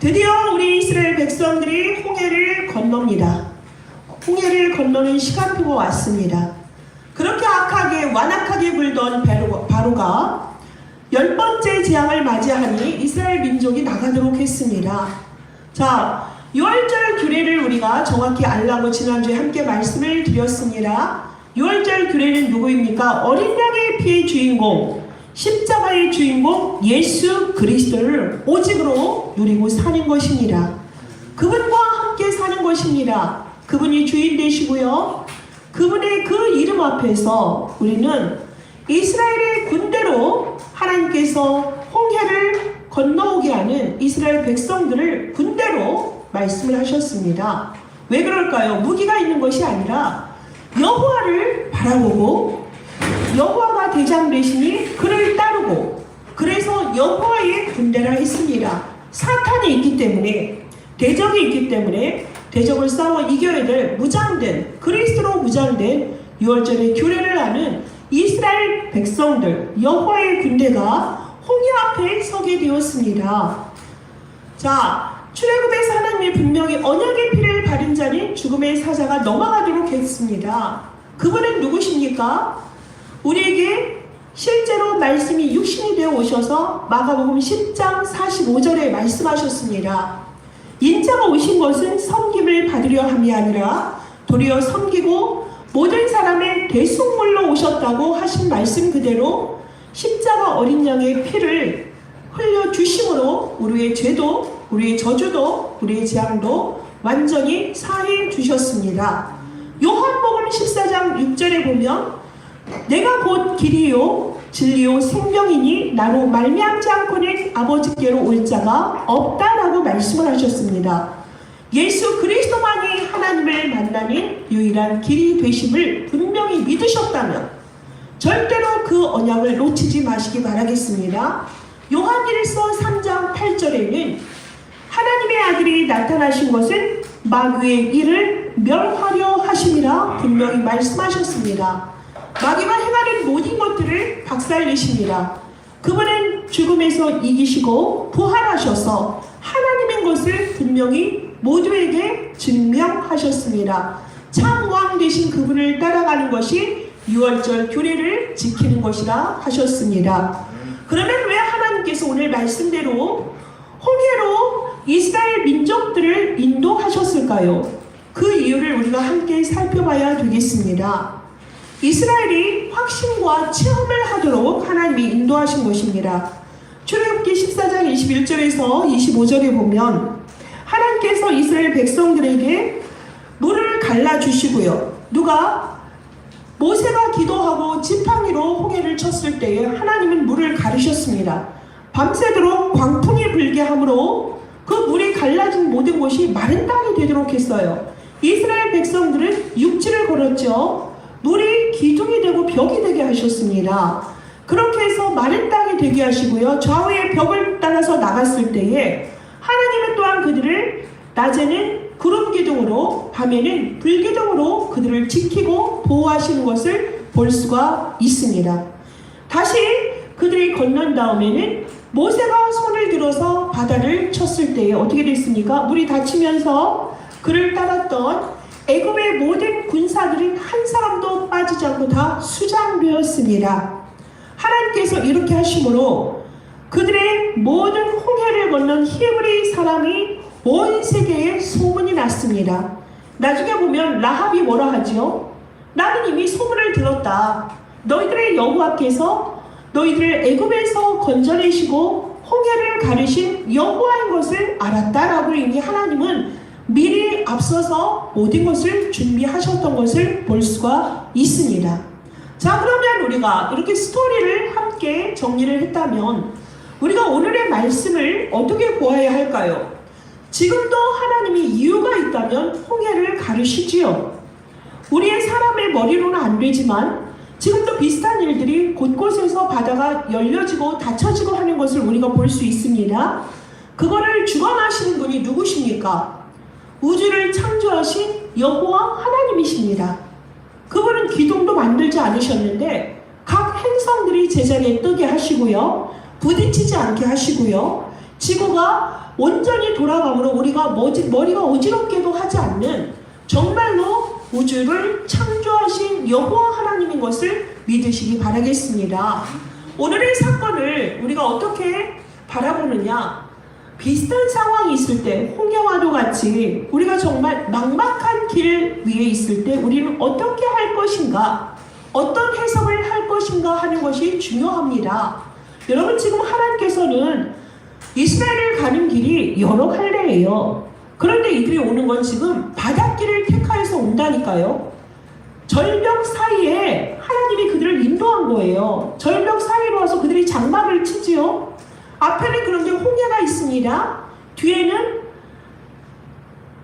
드디어 우리 이스라엘 백성들이 홍해를 건넙니다. 홍해를 건너는 시간표가 왔습니다. 그렇게 악하게 완악하게 굴던 바로가 10번째 재앙을 맞이하니 이스라엘 민족이 나가도록 했습니다. 자, 6월절 규례를 우리가 정확히 알라고 지난주에 함께 말씀을 드렸습니다. 6월절 규례는 누구입니까? 어린 양의 피의 주인공, 십자가의 주인공 예수 그리스도를 오직으로 누리고 사는 것입니다. 그분과 함께 사는 것입니다. 그분이 주인 되시고요. 그분의 그 이름 앞에서 우리는 이스라엘의 군대로 하나님께서 홍해를 건너오게 하는 이스라엘 백성들을 군대로 말씀을 하셨습니다. 왜 그럴까요? 무기가 있는 것이 아니라 여호와를 바라보고 여호와가 대장 되시니 그를 따르고, 그래서 여호와의 군대라 했습니다. 사탄이 있기 때문에, 대적이 있기 때문에 대적을 싸워 이겨야 될 무장된, 그리스도로 무장된 6월절의 규례를 아는 이스라엘 백성들, 여호와의 군대가 홍해 앞에 서게 되었습니다. 자, 출애굽에서 하나님이 분명히 언약의 피를 바른 자는 죽음의 사자가 넘어가도록 했습니다. 그분은 누구십니까? 우리에게 실제로 말씀이 육신이 되어 오셔서 마가복음 10장 45절에 말씀하셨습니다. 인자가 오신 것은 섬김을 받으려 함이 아니라 도리어 섬기고 모든 사람의 대속물로 오셨다고 하신 말씀 그대로 십자가 어린 양의 피를 흘려주심으로 우리의 죄도, 우리의 저주도, 우리의 재앙도 완전히 사해 주셨습니다. 요한복음 14장 6절에 보면 내가 곧 길이요 진리요 생명이니 나로 말미암지 않고는 아버지께로 올 자가 없다라고 말씀을 하셨습니다. 예수 그리스도만이 하나님을 만나는 유일한 길이 되심을 분명히 믿으셨다면 절대로 그 언약을 놓치지 마시기 바라겠습니다. 요한일서 3장 8절에는 하나님의 아들이 나타나신 것은 마귀의 일을 멸하려 하심이라 분명히 말씀하셨습니다. 마귀가 행하는 모든 것들을 박살내십니다. 그분은 죽음에서 이기시고 부활하셔서 하나님인 것을 분명히 모두에게 증명하셨습니다. 참왕 되신 그분을 따라가는 것이 6월절 규례를 지키는 것이라 하셨습니다. 그러면 왜 하나님께서 오늘 말씀대로 홍해로 이스라엘 민족들을 인도하셨을까요? 그 이유를 우리가 함께 살펴봐야 되겠습니다. 이스라엘이 확신과 체험을 하도록 하나님이 인도하신 것입니다. 출애굽기 14장 21절에서 25절에 보면 하나님께서 이스라엘 백성들에게 물을 갈라주시고요. 누가? 모세가 기도하고 지팡이로 홍해를 쳤을 때에 하나님은 물을 가르셨습니다. 밤새도록 광풍이 불게 함으로 그 물이 갈라진 모든 곳이 마른 땅이 되도록 했어요. 이스라엘 백성들은 육지를 걸었죠. 물이 기둥이 되고 벽이 되게 하셨습니다. 그렇게 해서 마른 땅이 되게 하시고요. 좌우의 벽을 따라서 나갔을 때에 하나님은 또한 그들을 낮에는 구름 기둥으로, 밤에는 불 기둥으로 그들을 지키고 보호하시는 것을 볼 수가 있습니다. 다시 그들이 건넌 다음에는 모세가 손을 들어서 바다를 쳤을 때에 어떻게 됐습니까? 물이 닫히면서 그를 따랐던 애굽의 모든 군사들은 한 사람도 빠지지 않고 다 수장되었습니다. 하나님께서 이렇게 하심으로 그들의 모든 홍해를 건넌 히브리 사람이 온 세계에 소문이 났습니다. 나중에 보면 라합이 뭐라 하지요? 나는 이미 소문을 들었다. 너희들의 여호와께서 너희들을 애굽에서 건져내시고 홍해를 가르신 여호와인 것을 알았다라고 이미 하나님은 미리 앞서서 모든 것을 준비하셨던 것을 볼 수가 있습니다. 자, 그러면 우리가 이렇게 스토리를 함께 정리를 했다면 우리가 오늘의 말씀을 어떻게 보아야 할까요? 지금도 하나님이 이유가 있다면 홍해를 가르시지요. 우리의 사람의 머리로는 안 되지만 지금도 비슷한 일들이 곳곳에서 바다가 열려지고 닫혀지고 하는 것을 우리가 볼 수 있습니다. 그거를 주관하시는 분이 누구십니까? 우주를 창조하신 여호와 하나님이십니다. 그분은 기둥도 만들지 않으셨는데 각 행성들이 제자리에 뜨게 하시고요. 부딪히지 않게 하시고요. 지구가 온전히 돌아가므로 우리가 머리가 어지럽게도 하지 않는 정말로 우주를 창조하신 여호와 하나님인 것을 믿으시기 바라겠습니다. 오늘의 사건을 우리가 어떻게 바라보느냐, 비슷한 상황이 있을 때 홍해와도 같이 우리가 정말 막막한 길 위에 있을 때 우리는 어떻게 할 것인가, 어떤 해석을 할 것인가 하는 것이 중요합니다. 여러분, 지금 하나님께서는 이스라엘을 가는 길이 여러 갈래예요. 그런데 이들이 오는 건 지금 바닷길을 택하여서 온다니까요. 절벽 사이에 하나님이 그들을 인도한 거예요. 절벽 사이로 와서 그들이 장막을 치지요. 앞에는 그런데 홍해가 있습니다. 뒤에는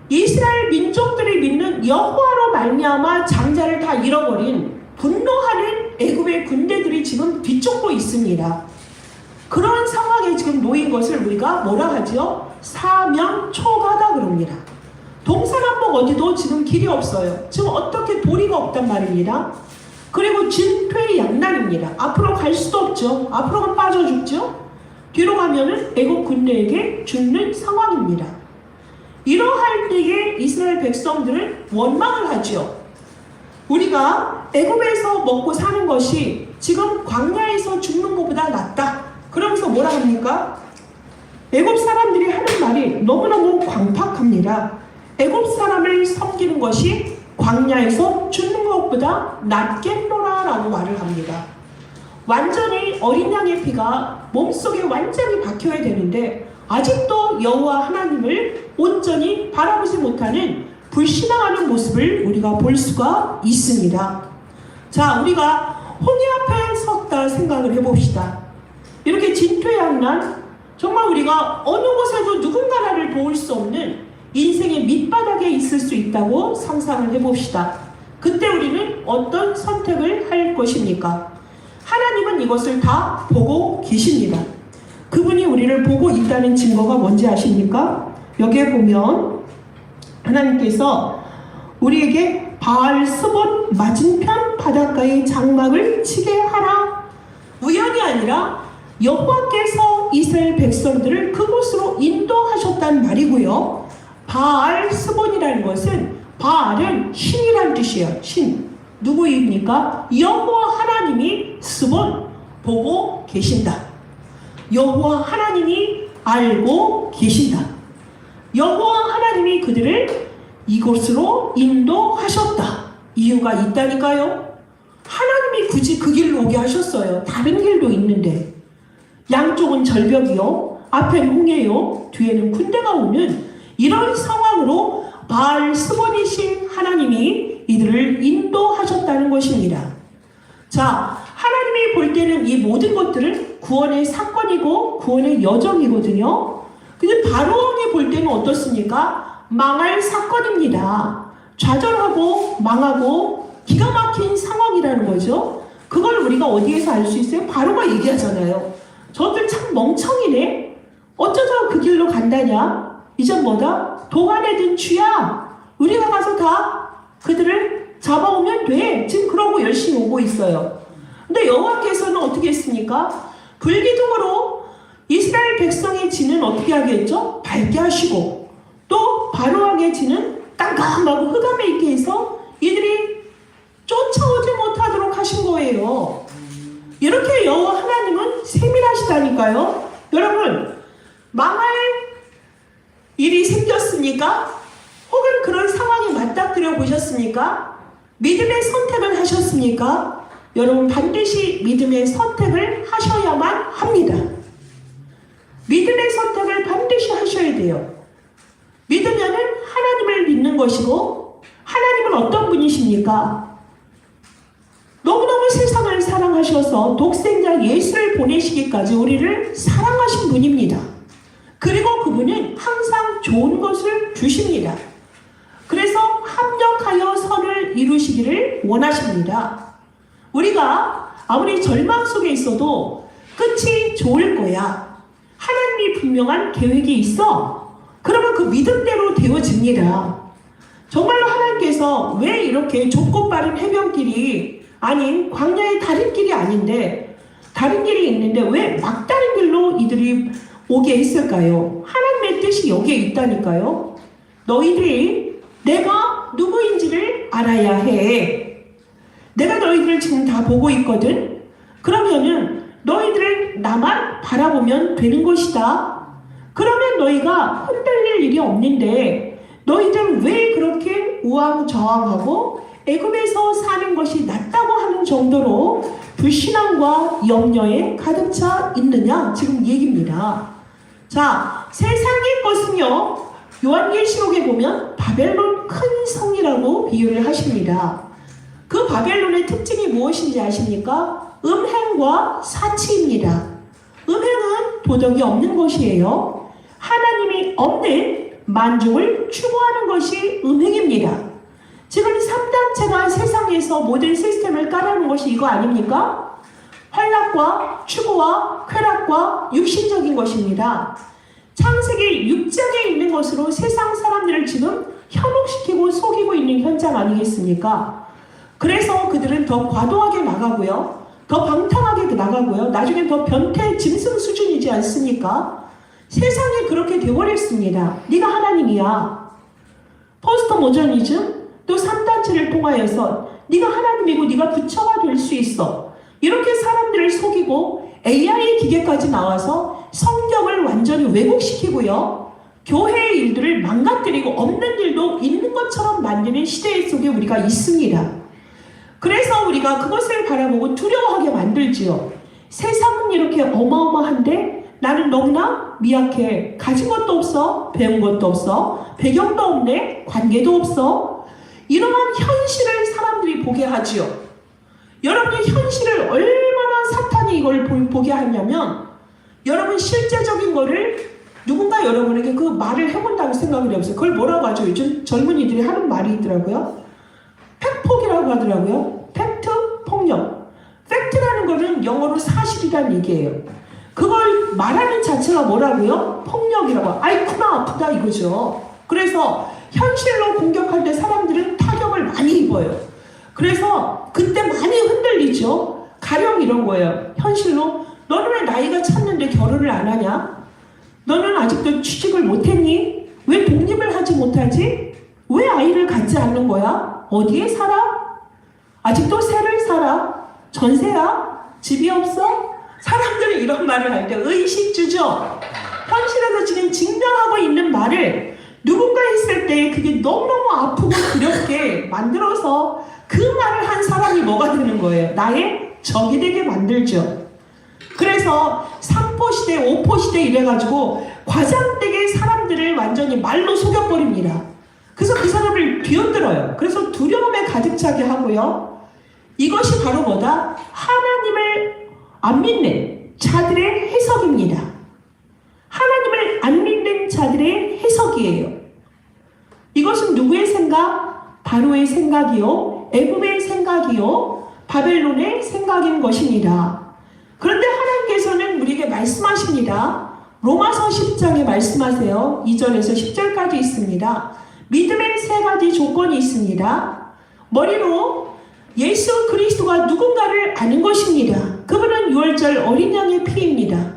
이스라엘 민족들이 믿는 여호와로 말미암아 장자를 다 잃어버린 분노하는 애굽의 군대들이 지금 뒤쫓고 있습니다. 그런 상황에 지금 놓인 것을 우리가 뭐라 하죠? 사명초가다 그럽니다. 동서남북 어디도 지금 길이 없어요. 지금 어떻게 도리가 없단 말입니다. 그리고 진퇴양난입니다. 앞으로 갈 수도 없죠. 앞으로는 빠져 죽죠. 뒤로 가면은 애국 군대에게 죽는 상황입니다. 이러할 때에 이스라엘 백성들은 원망을 하죠. 우리가 애굽에서 먹고 사는 것이 지금 광야에서 죽는 것보다 낫다. 그러면서 뭐라 합니까? 애굽 사람들이 하는 말이 너무너무 광팍합니다. 애굽 사람을 섬기는 것이 광야에서 죽는 것보다 낫겠노라 라고 말을 합니다. 완전히 어린 양의 피가 몸속에 완전히 박혀야 되는데 아직도 여호와 하나님을 온전히 바라보지 못하는 불신앙하는 모습을 우리가 볼 수가 있습니다. 자, 우리가 홍해 앞에 섰다 생각을 해봅시다. 이렇게 진퇴양난, 정말 우리가 어느 곳에도 누군가를 도울 수 없는 인생의 밑바닥에 있을 수 있다고 상상을 해봅시다. 그때 우리는 어떤 선택을 할 것입니까? 하나님은 이것을 다 보고 계십니다. 그분이 우리를 보고 있다는 증거가 뭔지 아십니까? 여기에 보면 하나님께서 우리에게 바알 스본 맞은편 바닷가에 장막을 치게 하라. 우연이 아니라 여호와께서 이스라엘 백성들을 그곳으로 인도하셨단 말이고요. 바알 스본이라는 것은, 바알은 신이란 뜻이에요. 신. 누구입니까? 여호와 하나님이 스본, 보고 계신다. 여호와 하나님이 알고 계신다. 여호와 하나님이 그들을 이곳으로 인도하셨다. 이유가 있다니까요. 하나님이 굳이 그 길로 오게 하셨어요. 다른 길도 있는데. 양쪽은 절벽이요, 앞에는 홍해요, 뒤에는 군대가 오는 이런 상황으로 바알 스본이신 하나님이 이들을 인도하셨다는 것입니다. 자, 하나님이 볼 때는 이 모든 것들은 구원의 사건이고 구원의 여정이거든요. 근데 바로왕이 볼 때는 어떻습니까? 망할 사건입니다. 좌절하고 망하고 기가 막힌 상황이라는 거죠. 그걸 우리가 어디에서 알 수 있어요? 바로가 얘기하잖아요. 저들 참 멍청이네. 어쩌다 그 길로 간다냐? 이젠 뭐다? 도간에 든 쥐야. 우리가 가서 다 그들을 잡아오면 돼. 지금 그러고 열심히 오고 있어요. 근데 여호와께서는 어떻게 했습니까? 불기둥으로 이스라엘 백성의 진은 어떻게 하겠죠? 밝게 하시고, 또 바로왕의 진은 땅감하고 흑암에 있게 해서 이들이 쫓아오지 못하도록 하신 거예요. 이렇게 여호와 하나님은 세밀하시다니까요. 여러분, 망할 일이 생겼습니까? 혹은 그런 상황에 맞닥뜨려 보셨습니까? 믿음의 선택을 하셨습니까? 여러분, 반드시 믿음의 선택을 하셔야만 합니다. 믿음의 선택을 반드시 하셔야 돼요. 믿으면은 하나님을 믿는 것이고, 하나님은 어떤 분이십니까? 너무너무 세상을 사랑하셔서 독생자 예수를 보내시기까지 우리를 사랑하신 분입니다. 그리고 그분은 항상 좋은 것을 주십니다. 그래서 합력하여 선을 이루시기를 원하십니다. 우리가 아무리 절망 속에 있어도 끝이 좋을 거야. 하나님이 분명한 계획이 있어. 그러면 그 믿음대로 되어집니다. 정말로 하나님께서 왜 이렇게 좁고 빠른 해변길이 아닌 광야의 다른 길이 아닌데, 다른 길이 있는데 왜 막다른 길로 이들이 오게 했을까요? 하나님의 뜻이 여기에 있다니까요. 너희들이 내가 누구인지를 알아야 해. 내가 너희들을 지금 다 보고 있거든. 그러면은 너희들을 나만 바라보면 되는 것이다. 그러면 너희가 흔들릴 일이 없는데 너희들 왜 그렇게 우왕좌왕하고 애굽에서 사는 것이 낫다고 하는 정도로 불신앙과 염려에 가득 차 있느냐? 지금 얘기입니다. 자, 세상의 것은요, 요한계시록에 보면 바벨론 큰 성이라고 비유를 하십니다. 그 바벨론의 특징이 무엇인지 아십니까? 음행과 사치입니다. 음행은 도덕이 없는 것이에요. 하나님이 없는 만족을 추구하는 것이 음행입니다. 지금 3단체가 세상에서 모든 시스템을 깔아놓은 것이 이거 아닙니까? 환락과 추구와 쾌락과 육신적인 것입니다. 창세기 6장에 있는 것으로 세상 사람들을 지금 현혹시키고 속이고 있는 현장 아니겠습니까? 그래서 그들은 더 과도하게 나가고요. 더 방탕하게 나가고요. 나중에 더 변태 짐승 수준이지 않습니까? 세상이 그렇게 되어버렸습니다. 네가 하나님이야. 포스트 모더니즘 또 3단체를 통하여서 네가 하나님이고 네가 부처가 될 수 있어. 이렇게 사람들을 속이고 AI 기계까지 나와서 성경을 완전히 왜곡시키고요. 교회의 일들을 망가뜨리고 없는 일도 있는 것처럼 만드는 시대 속에 우리가 있습니다. 그래서 우리가 그것을 바라보고 두려워하게 만들지요. 세상은 이렇게 어마어마한데 나는 너무나 미약해. 가진 것도 없어. 배운 것도 없어. 배경도 없네. 관계도 없어. 이러한 현실을 사람들이 보게 하지요. 여러분의 현실을 얼마나 사탄이 이걸 보게 하냐면 여러분 실제적인 거를 누군가 여러분에게 그 말을 해본다고 생각을 해보세요. 그걸 뭐라고 하죠? 요즘 젊은이들이 하는 말이 있더라고요. 팩폭이라고 하더라고요. 팩트, 폭력. 팩트라는 거는 영어로 사실이란 얘기예요. 그걸 말하는 자체가 뭐라고요? 폭력이라고. 아이쿠나 아프다 이거죠. 그래서 현실로 공격할 때 사람들은 타격을 많이 입어요. 그래서 그때 많이 흔들리죠. 가령 이런 거예요. 현실로 너는 왜 나이가 찼는데 결혼을 안 하냐? 너는 아직도 취직을 못했니? 왜 독립을 하지 못하지? 왜 아이를 갖지 않는 거야? 어디에 살아? 아직도 새를 살아? 전세야? 집이 없어? 사람들이 이런 말을 할 때 의식주죠. 현실에서 지금 증명하고 있는 말을 누군가 했을 때 그게 너무너무 아프고 두렵게 만들어서 그 말을 한 사람이 뭐가 되는 거예요? 나의 적이 되게 만들죠. 그래서 3포 시대, 5포 시대 이래가지고 과장되게 사람들을 완전히 말로 속여버립니다. 그래서 그 사람을 뒤흔들어요. 그래서 두려움에 가득 차게 하고요. 이것이 바로 뭐다? 하나님을 안 믿는 자들의 해석입니다. 하나님을 안 믿는 자들의 해석이에요. 이것은 누구의 생각? 바로의 생각이요, 애굽의 생각이요, 바벨론의 생각인 것입니다. 그런데 하나님께서는 우리에게 말씀하십니다. 로마서 10장에 말씀하세요. 2절에서 10절까지 있습니다. 믿음의 세 가지 조건이 있습니다. 머리로 예수 그리스도가 누군가를 아는 것입니다. 그분은 유월절 어린 양의 피입니다.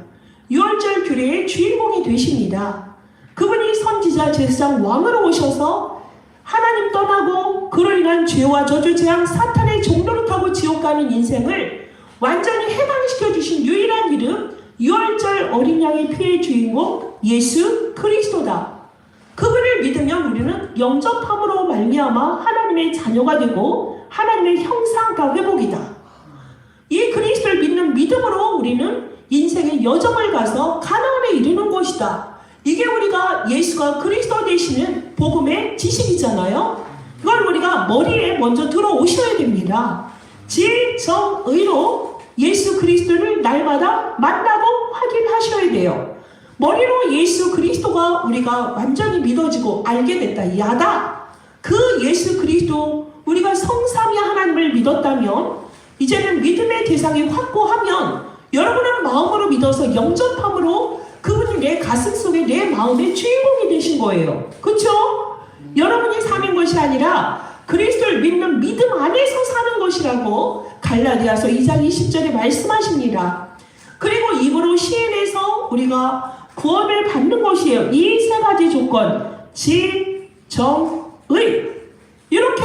유월절 규례의 주인공이 되십니다. 그분이 선지자, 제사장, 왕으로 오셔서 하나님 떠나고 그로 인한 죄와 저주, 재앙, 사탄의 종로를 타고 지옥 가는 인생을 완전히 해방시켜 주신 유일한 이름, 유월절 어린 양의 피의 주인공 예수 그리스도다. 그분을 믿으면 우리는 영접함으로 말미암아 하나님의 자녀가 되고 하나님의 형상과 회복이다. 이 그리스도를 믿는 믿음으로 우리는 인생의 여정을 가서 가나안에 이르는 것이다. 이게 우리가 예수가 그리스도 되시는 복음의 지식이잖아요. 그걸 우리가 머리에 먼저 들어오셔야 됩니다. 지정의로 예수 그리스도를 날마다 만나고 확인하셔야 돼요. 머리로 예수 그리스도가 우리가 완전히 믿어지고 알게 됐다. 야다. 그 예수 그리스도 우리가 성삼위 하나님을 믿었다면 이제는 믿음의 대상이 확고하면 여러분은 마음으로 믿어서 영접함으로 그분이 내 가슴 속에 내 마음의 주인공이 되신 거예요. 그렇죠? 여러분이 사는 것이 아니라 그리스도를 믿는 믿음 안에서 사는 것이라고 갈라디아서 2장 20절에 말씀하십니다. 그리고 입으로 시인해서 우리가 구원을 받는 것이에요. 이 세 가지 조건, 진, 정, 의. 이렇게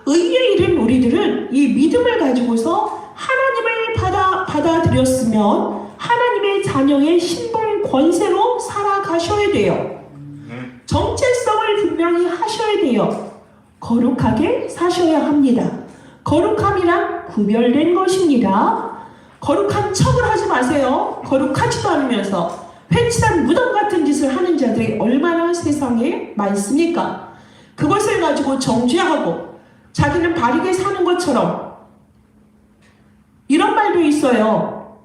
의에 이른 우리들은 이 믿음을 가지고서 하나님을 받아들였으면 하나님의 자녀의 신분 권세로 살아가셔야 돼요. 정체성을 분명히 하셔야 돼요. 거룩하게 사셔야 합니다. 거룩함이란 구별된 것입니다. 거룩한 척을 하지 마세요. 거룩하지도 않으면서 회칠한 무덤 같은 짓을 하는 자들이 얼마나 세상에 많습니까? 그것을 가지고 정죄하고 자기는 바르게 사는 것처럼 이런 말도 있어요.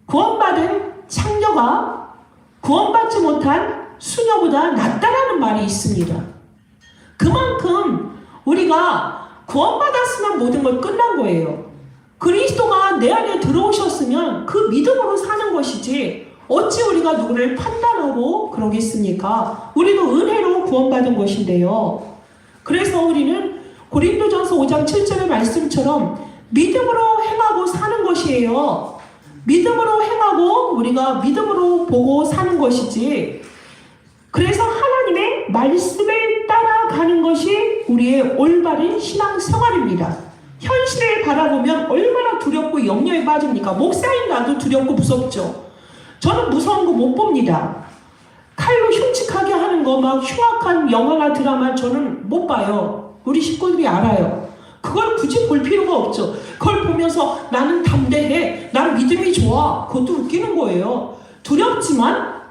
구원받은 창녀가 구원받지 못한 수녀보다 낫다라는 말이 있습니다. 그만큼 우리가 구원받았으면 모든 걸 끝난 거예요. 그리스도가 내 안에 들어오셨으면 그 믿음으로 사는 것이지 어찌 우리가 누구를 판단하고 그러겠습니까? 우리도 은혜로 구원받은 것인데요. 그래서 우리는 고린도전서 5장 7절의 말씀처럼 믿음으로 행하고 사는 것이에요. 믿음으로 행하고 우리가 믿음으로 보고 사는 것이지. 그래서 하나님의 말씀을 따라가는 것이 우리의 올바른 신앙생활입니다. 현실을 바라보면 얼마나 두렵고 염려에 빠집니까? 목사인 나도 두렵고 무섭죠. 저는 무서운 거 못 봅니다. 칼로 흉측하게 하는 거, 막 흉악한 영화나 드라마 저는 못 봐요. 우리 식구들이 알아요. 그걸 굳이 볼 필요가 없죠. 그걸 보면서 나는 담대해, 난 믿음이 좋아, 그것도 웃기는 거예요. 두렵지만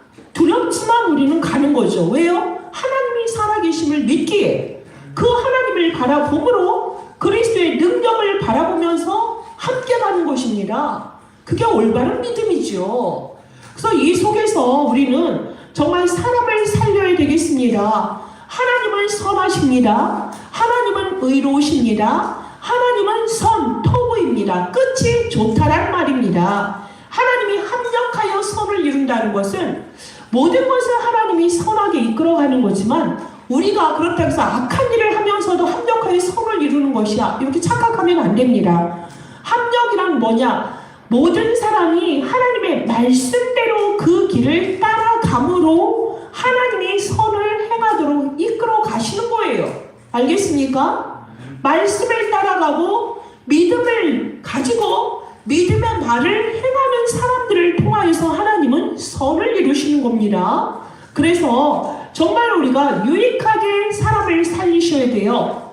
우리는 가는 거죠. 왜요? 하나님이 살아계심을 믿기에 그 하나님을 바라봄으로 그리스도의 능력을 바라보면서 함께 가는 것입니다. 그게 올바른 믿음이죠. 그래서 이 속에서 우리는 정말 사람을 살려야 되겠습니다. 하나님은 선하십니다. 하나님은 의로우십니다. 하나님은 선토부입니다. 끝이 좋다란 말입니다. 하나님이 합력하여 선을 이룬다는 것은 모든 것을 하나님이 선하게 이끌어가는 거지만 우리가 그렇다고 해서 악한 일을 하면서도 합력하여 선을 이루는 것이야, 이렇게 착각하면 안 됩니다. 합력이란 뭐냐? 모든 사람이 하나님의 말씀대로 그 길을 따라감으로 하나님이 선을 행하도록 이끌어 가시는 거예요. 알겠습니까? 말씀을 따라가고 믿음을 가지고 믿음의 말을 행하는 사람들을 통하여서 하나님은 선을 이루시는 겁니다. 그래서 정말 우리가 유익하게 사람을 살리셔야 돼요.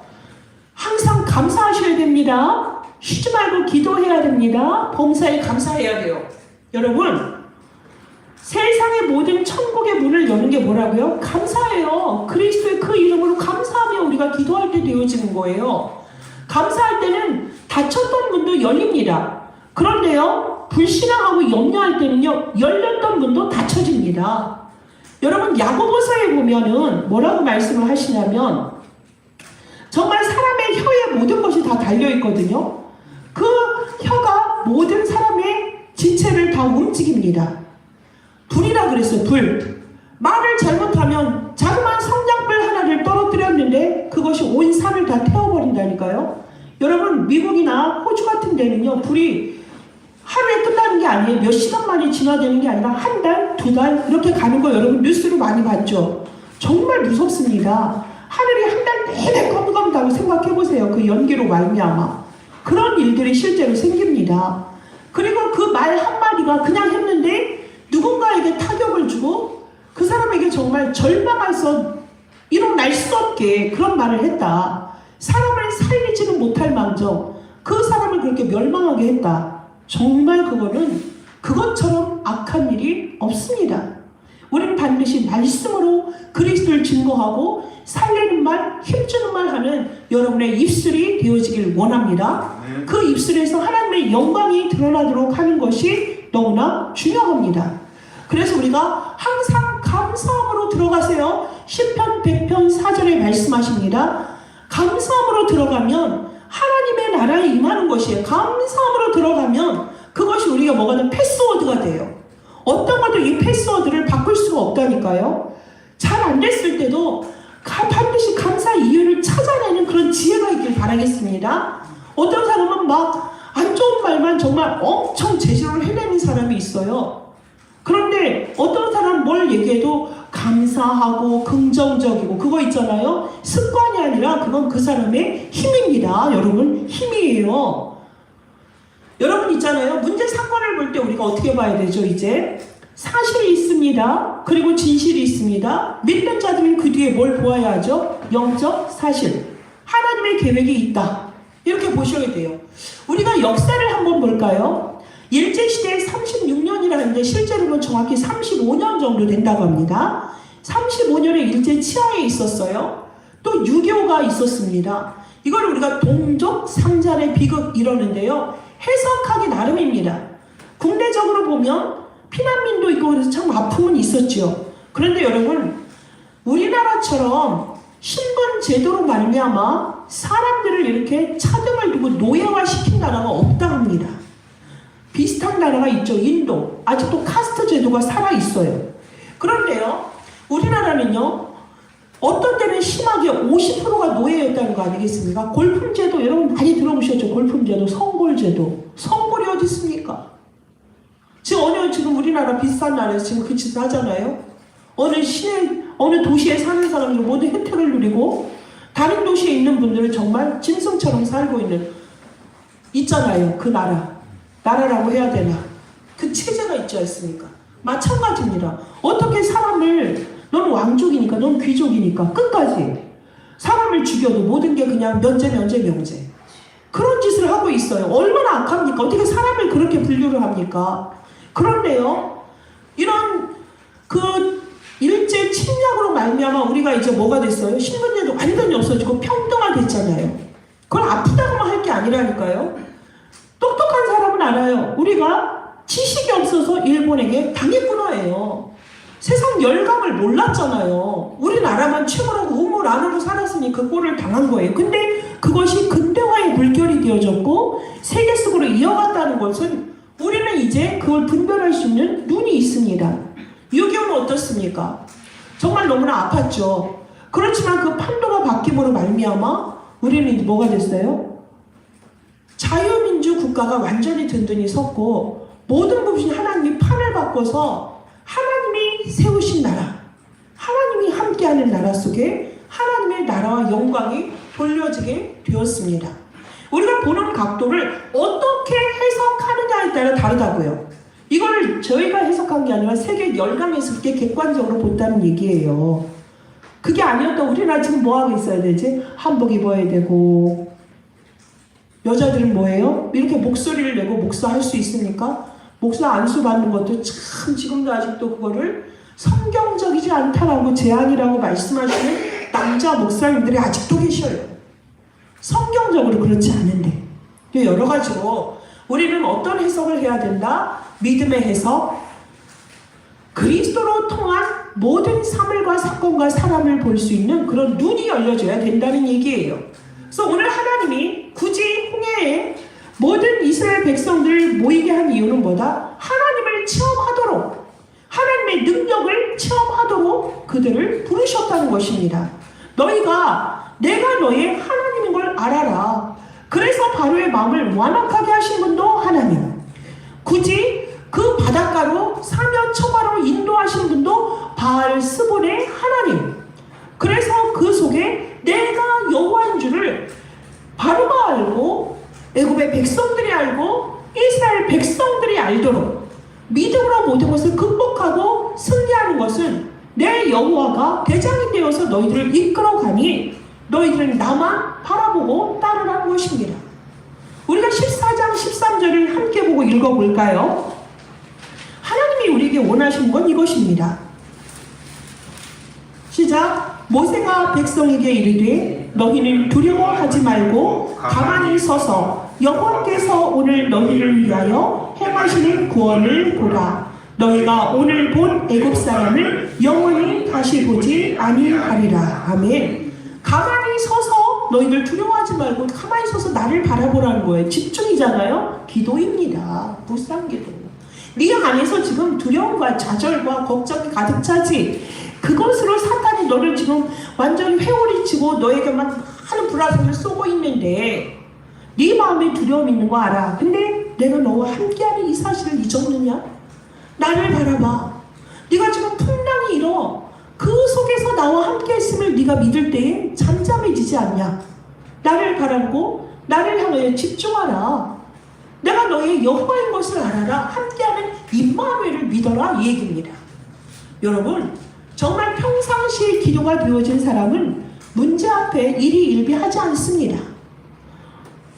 항상 감사하셔야 됩니다. 쉬지 말고 기도해야 됩니다. 범사에 감사해야 돼요. 여러분, 세상의 모든 천국의 문을 여는 게 뭐라고요? 감사해요. 그리스도의 그 이름으로 감사하며 우리가 기도할 때 되어지는 거예요. 감사할 때는 닫혔던 문도 열립니다. 그런데요, 불신앙하고 염려할 때는요, 열렸던 문도 닫혀집니다. 여러분, 야고보서에 보면은 뭐라고 말씀을 하시냐면 정말 사람의 혀에 모든 것이 다 달려있거든요. 그 혀가 모든 사람의 지체를 다 움직입니다. 불이라 그랬어요. 불. 말을 잘못하면 자그마한 성냥불 하나를 떨어뜨렸는데 그것이 온 산을 다 태워버린다니까요. 여러분, 미국이나 호주 같은 데는요, 불이 하루에 끝나는 게 아니에요. 몇 시간 만에 진화되는 게 아니라 한 달, 두 달 이렇게 가는 거 여러분 뉴스로 많이 봤죠. 정말 무섭습니다. 하늘이 한 달 내내 컴컴다고 생각해보세요. 그 연기로 말미암아 그런 일들이 실제로 생깁니다. 그리고 그 말 한마디가 그냥 했는데 누군가에게 타격을 주고 그 사람에게 정말 절망해서 일어날 수 없게 그런 말을 했다. 사람을 살리지는 못할 망정 그 사람을 그렇게 멸망하게 했다. 정말 그거는 그것처럼 악한 일이 없습니다. 우리는 반드시 말씀으로 그리스도를 증거하고 살리는 말, 힘주는 말 하는 여러분의 입술이 되어지길 원합니다. 그 입술에서 하나님의 영광이 드러나도록 하는 것이 너무나 중요합니다. 그래서 우리가 항상 감사함으로 들어가세요. 시편 100편 4절에 말씀하십니다. 감사함으로 들어가면 하나님의 나라에 임하는 것이에요. 감사함으로 들어가면 그것이 우리가 먹는 패스워드가 돼요. 어떤 것도 이 패스워드를 바꿀 수가 없다니까요. 잘 안 됐을 때도 반드시 감사 이유를 찾아내는 그런 지혜가 있길 바라겠습니다. 어떤 사람은 막 안 좋은 말만 정말 엄청 제시를 해내는 사람이 있어요. 그런데 어떤 사람 뭘 얘기해도 감사하고 긍정적이고 그거 있잖아요. 습관이 아니라 그건 그 사람의 힘입니다. 여러분, 힘이에요. 여러분 있잖아요. 문제 사건을 볼 때 우리가 어떻게 봐야 되죠? 이제 사실이 있습니다. 그리고 진실이 있습니다. 믿는 자들은 그 뒤에 뭘 보아야 하죠? 영적 사실. 하나님의 계획이 있다. 이렇게 보셔야 돼요. 우리가 역사를 한번 볼까요? 일제시대에 36년이라는데 실제로는 정확히 35년 정도 된다고 합니다. 35년의 일제 치하에 있었어요. 또 6.25가 있었습니다. 이걸 우리가 동족 상잔의 비극 이러는데요. 해석하기 나름입니다. 국내적으로 보면 피난민도 있고 그래서 참 아픔은 있었죠. 그런데 여러분, 우리나라처럼 신분 제도로 말미암아 사람들을 이렇게 차등을 두고 노예화시킨 나라가 없다 합니다. 비슷한 나라가 있죠. 인도. 아직도 카스트 제도가 살아있어요. 그런데요, 우리나라는요, 어떤 때는 심하게 50%가 노예였다는 거 아니겠습니까? 골품제도 여러분 많이 들어보셨죠? 골품제도, 성골제도. 성골이 어디 있습니까? 지금 우리나라 비슷한 나라에서 지금 그 짓을 하잖아요. 어느 시내, 어느 도시에 사는 사람들 모두 혜택을 누리고 다른 도시에 있는 분들은 정말 짐승처럼 살고 있잖아요. 그 나라라고 해야 되나? 그 체제가 있지 않습니까? 마찬가지입니다. 어떻게 사람을, 넌 왕족이니까, 넌 귀족이니까 끝까지 사람을 죽여도 모든 게 그냥 면제. 그런 짓을 하고 있어요. 얼마나 악합니까? 어떻게 사람을 그렇게 분류를 합니까? 그런데요, 이런 그 일제 침략으로 말미암아 우리가 이제 뭐가 됐어요? 신분제도 완전히 없어지고 평등화 됐잖아요. 그걸 아프다고만 할 게 아니라니까요. 똑똑한 사람은 알아요. 우리가 지식이 없어서 일본에게 당했구나예요. 세상 열강을 몰랐잖아요. 우리나라만 최고라고 우물 안으로 살았으니 그 꼴을 당한 거예요. 근데 그것이 근대화의 물결이 되어졌고 세계 속으로 이어갔다는 것은 우리는 이제 그걸 분별할 수 있는 눈이 있습니다. 6.25는 어떻습니까? 정말 너무나 아팠죠. 그렇지만 그 판도가 바뀜으로 말미암아 우리는 이제 뭐가 됐어요? 자유민주 국가가 완전히 든든히 섰고 모든 부분이 하나님이 판을 바꿔서 하나님이 세우신 나라, 하나님이 함께하는 나라 속에 하나님의 나라와 영광이 돌려지게 되었습니다. 우리가 보는 각도를 어떻게 해석하느냐에 따라 다르다고요. 이거를 저희가 해석한 게 아니라 세계 열강에서 그렇게 객관적으로 본다는 얘기예요. 그게 아니었다면 우리나라 지금 뭐하고 있어야 되지? 한복 입어야 되고, 여자들은 뭐예요? 이렇게 목소리를 내고 목사할 수 있습니까? 목사 안수 받는 것도 참 지금도 아직도 그거를 성경적이지 않다라고 제안이라고 말씀하시는 남자 목사님들이 아직도 계셔요. 성경적으로 그렇지 않은데. 여러 가지로 우리는 어떤 해석을 해야 된다? 믿음의 해석, 그리스도로 통한 모든 사물과 사건과 사람을 볼 수 있는 그런 눈이 열려져야 된다는 얘기예요. 그래서 오늘 하나님이 굳이 홍해에 모든 이스라엘 백성들을 모이게 한 이유는 뭐다? 하나님을 체험하도록, 하나님의 능력을 체험하도록 그들을 부르셨다는 것입니다. 너희가 내가 너의 하나님인 걸 알아라. 그래서 바로의 마음을 완악하게 하신 분도 하나님, 굳이 그 바닷가로 사면 초가로 인도하신 분도 바알스본의 하나님. 그래서 그 속에 내가 여호와인 줄을 바로가 알고 애굽의 백성들이 알고 이스라엘 백성들이 알도록 믿음으로 모든 것을 극복하고 승리하는 것은 내 여호와가 대장이 되어서 너희들을 이끌어가니 너희들은 나만 바라보고 따르라는 것입니다. 우리가 14장 13절을 함께 보고 읽어볼까요? 하나님이 우리에게 원하시는 건 이것입니다. 시작. 모세가 백성에게 이르되 너희는 두려워하지 말고 가만히 서서 여호와께서 오늘 너희를 위하여 행하시는 구원을 보라. 너희가 오늘 본 애굽 사람을 영원히 다시 보지 아니하리라. 아멘. 가만히 서서 너희들 두려워하지 말고 가만히 서서 나를 바라보라는 거예요. 집중이잖아요. 기도입니다. 묵상기도. 네 안에서 지금 두려움과 좌절과 걱정이 가득 차지. 그것으로 사탄이 너를 지금 완전히 회오리치고 너에게 막 많은 불화살을 쏘고 있는데 네 마음에 두려움 있는 거 알아. 근데 내가 너와 함께하는 이 사실을 잊었느냐? 나를 바라봐. 네가 지금 풍랑이 일어. 그 속에서 나와 함께 했음을 네가 믿을 때에 잠잠해지지 않냐. 나를 바라보고 나를 향하여 집중하라. 내가 너의 여호와인 것을 알아라. 함께하는 임마누엘을 믿어라. 이 얘기입니다. 여러분, 정말 평상시에 기도가 되어진 사람은 문제 앞에 일희일비하지 않습니다.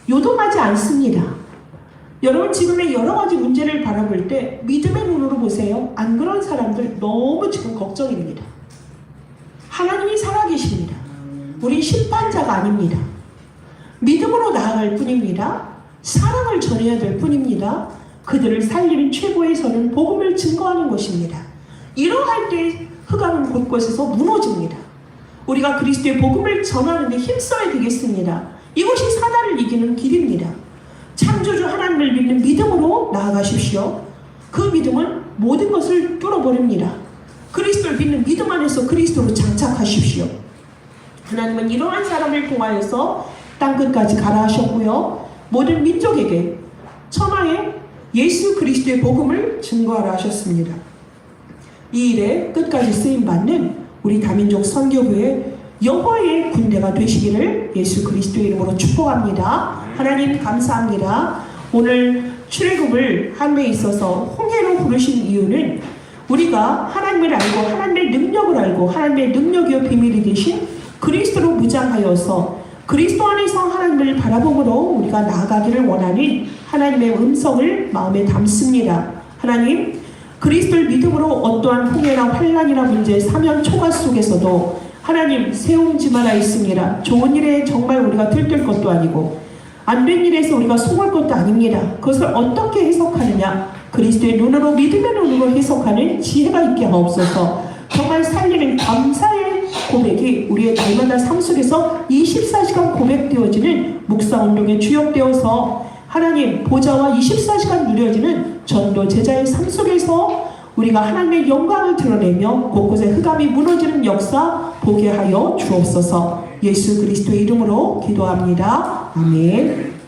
요동하지 않습니다. 여러분, 지금의 여러 가지 문제를 바라볼 때 믿음의 눈으로 보세요. 안 그런 사람들 너무 지금 걱정입니다. 하나님이 살아계십니다. 우린 심판자가 아닙니다. 믿음으로 나아갈 뿐입니다. 사랑을 전해야 될 뿐입니다. 그들을 살리는 최고의 선은 복음을 증거하는 것입니다. 이러할 때 흑암은 곳곳에서 무너집니다. 우리가 그리스도의 복음을 전하는 데 힘써야 되겠습니다. 이것이 사단을 이기는 길입니다. 창조주 하나님을 믿는 믿음으로 나아가십시오. 그 믿음은 모든 것을 뚫어버립니다. 그리스도를 믿는 믿음 안에서 그리스도로 장착하십시오. 하나님은 이러한 사람을 통하여서 땅끝까지 가라 하셨고요. 모든 민족에게 천하에 예수 그리스도의 복음을 증거하라 하셨습니다. 이 일에 끝까지 쓰임받는 우리 다민족 선교부의 여호와의 군대가 되시기를 예수 그리스도의 이름으로 축복합니다. 하나님 감사합니다. 오늘 출애굽을 한 데 있어서 홍해로 부르신 이유는 우리가 하나님을 알고 하나님의 능력을 알고 하나님의 능력이요 비밀이 되신 그리스도로 무장하여서 그리스도 안에서 하나님을 바라보므로 우리가 나아가기를 원하는 하나님의 음성을 마음에 담습니다. 하나님, 그리스도를 믿음으로 어떠한 홍해나 환난이나 문제, 사면 초과 속에서도 하나님 세움지만 하였습니다. 좋은 일에 정말 우리가 들뜰 것도 아니고 안 된 일에서 우리가 속을 것도 아닙니다. 그것을 어떻게 해석하느냐? 그리스도의 눈으로 믿음의 눈으로 해석하는 지혜가 있게 하옵소서. 정말 살리는 감사의 고백이 우리의 날마다 삶 속에서 24시간 고백되어지는 묵상운동에 주역되어서 하나님 보좌와 24시간 누려지는 전도 제자의 삶 속에서 우리가 하나님의 영광을 드러내며 곳곳에 흑암이 무너지는 역사 보게 하여 주옵소서. 예수 그리스도의 이름으로 기도합니다. 아멘.